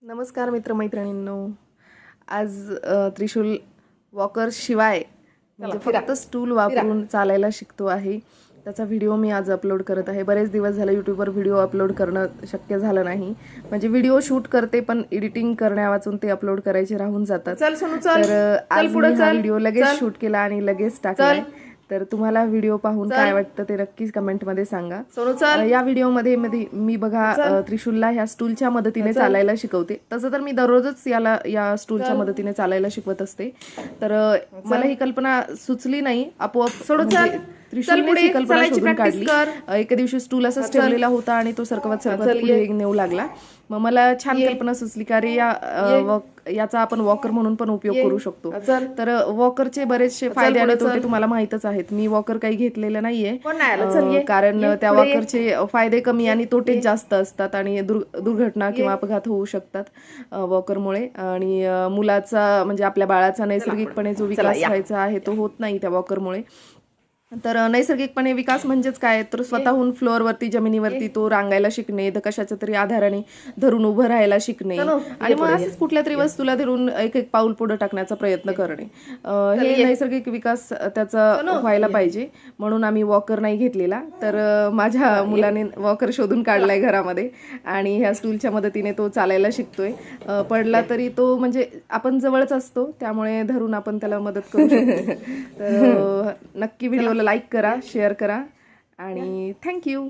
नमस्कार मित्रमैत्रिणींनो. आज त्रिशूल वॉकर शिवाय म्हणजे फक्त स्टूल वापरून चालायला शिकतो आहे. त्याचा व्हिडिओ मी आज अपलोड करत आहे. बरेच दिवस झाले यूट्यूबवर व्हिडिओ अपलोड करणं शक्य झालं नाही. म्हणजे व्हिडिओ शूट करते पण एडिटिंग करण्या वाचून ते अपलोड करायचे राहून जातात. तर आज मी हा व्हिडिओ लगेच शूट केला आणि लगेच टाकला. तर तुम्हाला व्हिडिओ पाहून काय वाटतं ते नक्कीच कमेंटमध्ये सांगा. या व्हिडिओमध्ये मी बघा त्रिशूलला ह्या स्टूलच्या मदतीने चालायला शिकवते. तसं तर मी दररोजच या स्टूलच्या मदतीने चालायला शिकवत असते. तर मला ही कल्पना सुचली नाही, आपोआप त्रिशूलने ही कल्पना शोधून काढली. एके दिवशी स्टूल असंच ठेवलेला होता आणि तो सरकवत पुढे नेऊ लागला. मग मला छान कल्पना सुचली का रे याचा आपण वॉकर म्हणून पण उपयोग करू शकतो. तर वॉकरचे बरेचसे फायदे आणि तोटे तुम्हाला माहितच आहेत. मी वॉकर काही घेतलेलं नाहीये कारण त्या वॉकरचे फायदे कमी आणि तोटे जास्त असतात आणि दुर्घटना किंवा अपघात होऊ शकतात वॉकरमुळे. आणि मुलाचा म्हणजे आपल्या बाळाचा नैसर्गिकपणे जो विकास व्हायचा आहे तो होत नाही त्या वॉकरमुळे. तर नैसर्गिकपणे विकास म्हणजेच काय, तर स्वतःहून फ्लोअरवरती जमिनीवरती तो रांगायला शिकणे, तर कशाच्या तरी आधाराने धरून उभं राहायला शिकणे आणि मग असंच कुठल्या तरी वस्तूला धरून एक एक पाऊल पुढे टाकण्याचा प्रयत्न करणे, हे नैसर्गिक विकास त्याचा व्हायला पाहिजे. म्हणून आम्ही वॉकर नाही घेतलेला. तर माझ्या मुलाने वॉकर शोधून काढलाय घरामध्ये आणि ह्या स्टूलच्या मदतीने तो चालायला शिकतोय. पडला तरी तो म्हणजे आपण जवळच असतो त्यामुळे धरून आपण त्याला मदत करू शकतो. तर नक्की व्हिडिओला लाईक करा, शेअर करा आणि थँक्यू.